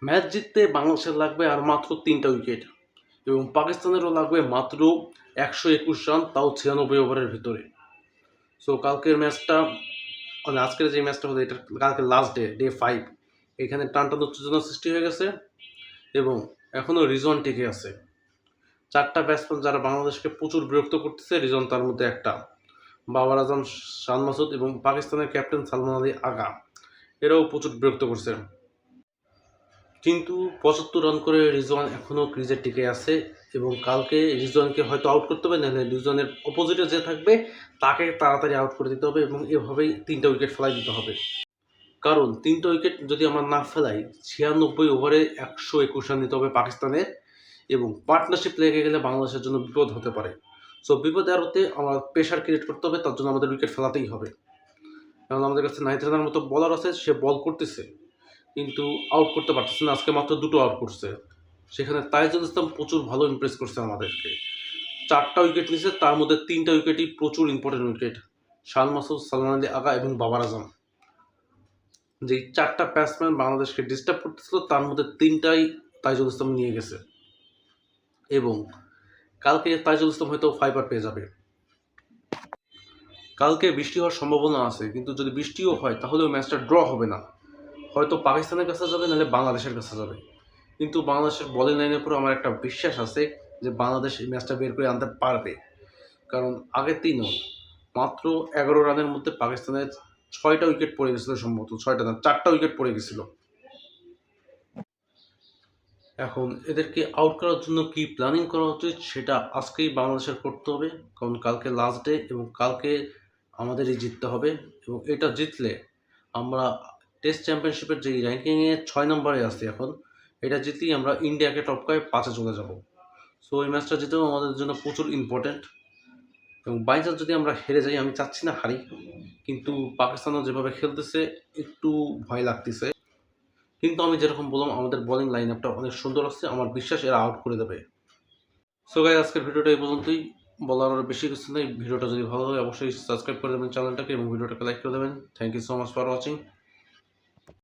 Match জিততে বাংলাদেশের লাগবে আর মাত্র ৩টা উইকেট এবং পাকিস্তানেরও লাগবে মাত্র ১২১ রান, তাও ৯৬ ওভারের ভিতরে। সো কালকের ম্যাচটা মানে আজকের যে ম্যাচটা হলো এটা কালকে লাস্ট ডে 5। এখানে টানটান উত্তেজনা সৃষ্টি হয়ে গেছে এবং এখনও রিজন টিকে আছে। 4টা ব্যাটসম্যান যারা বাংলাদেশকে প্রচুর বিরক্ত করতেছে, রিজন তার মধ্যে একটা। বাবর আজম, শান মাসুদ এবং পাকিস্তানের ক্যাপ্টেন সালমান আলী আগা, এরাও প্রচুর বিরক্ত করছে। কিন্তু ৭৫ রান করে রিজওয়ান এখনও ক্রিজে টিকে আছে এবং কালকে রিজওয়ানকে হয়তো আউট করতে হবে, নাহলে রিজওয়ানের অপোজিটে যে থাকবে তাকে তাড়াতাড়ি আউট করে দিতে হবে এবং এভাবেই 3টা উইকেট ফেলাই দিতে হবে। কারণ 3টা উইকেট যদি আমরা না ফেলাই, ৯৬ ওভারে ১২১ রান দিতে হবে পাকিস্তানের এবং পার্টনারশিপ লেগে গেলে বাংলাদেশের জন্য বিপদ হতে পারে। সো বিপদ এড়াতে আমরা প্রেশার ক্রিয়েট করতে হবে, তার জন্য আমাদের উইকেট ফেলাতেই হবে। কারণ আমাদের কাছে নাহিদ রানার মতো বলার আছে, সে বল করতেছে কিন্তু আউট করতে পারতেছে না। আজকে মাত্র 2টো আউট করছে। সেখানে তাইজুল ইসলাম প্রচুর ভালো ইমপ্রেস করছে আমাদেরকে। 4টা উইকেট নিয়েছে, তার মধ্যে 3টা উইকেটই প্রচুর ইম্পর্টেন্ট উইকেট। শান মাসুদ, সালমান আলী আগা এবং বাবর আজম, যেই 4টা ব্যাটসম্যান বাংলাদেশকে ডিস্টার্ব করতেছিল তার মধ্যে 3টাই তাইজুল ইসলাম নিয়ে গেছে এবং কালকে তাইজুল ইসলাম হয়তো ফাইবার পেয়ে যাবে। কালকে বৃষ্টি হওয়ার সম্ভাবনা আছে, কিন্তু যদি বৃষ্টিও হয় তাহলেও ম্যাচটা ড্র হবে না। হয়তো পাকিস্তানের কাছে যাবে, নাহলে বাংলাদেশের কাছে যাবে। কিন্তু বাংলাদেশের বলিং লাইনের উপর আমার একটা বিশ্বাস আছে যে বাংলাদেশ এই ম্যাচটা বের করে আনতে পারবে। কারণ আগের দিনও মাত্র 11 রানের মধ্যে পাকিস্তানের 6টা উইকেট পড়ে গেছিলো, সম্ভবত 6টা না 4টা উইকেট পড়ে গেছিল। এখন এদেরকে আউট করার জন্য কি প্ল্যানিং করা উচিত সেটা আজকেই বাংলাদেশের করতে হবে, কারণ কালকে লাস্ট ডে এবং কালকে আমাদেরই জিততে হবে এবং এটা জিতলে আমরা টেস্ট চ্যাম্পিয়নশিপের যে র্যাঙ্কিংয়ে 6 নম্বরে আসছি এখন, এটা জিতলেই আমরা ইন্ডিয়াকে টপকায় 5-এ চলে যাব। সো এই ম্যাচটা জিতেও আমাদের জন্য প্রচুর ইম্পর্ট্যান্ট এবং বাই চান্স যদি আমরা হেরে যাই, আমি চাচ্ছি না হারি, কিন্তু পাকিস্তানও যেভাবে খেলতেছে একটু ভয় লাগতেছে। কিন্তু আমি যেরকম বললাম, আমাদের বোলিং লাইন আপটা অনেক সুন্দর আছে, আমার বিশ্বাস এরা আউট করে দেবে। সো গাইস, আজকের ভিডিওটা এই পর্যন্তই। বলার আর বেশি কিছু নেই। ভিডিওটা যদি ভালো হয় অবশ্যই সাবস্ক্রাইব করে দেবেন চ্যানেলটাকে এবং ভিডিওটাকে লাইক করে দেবেন। Thank you so much for watching.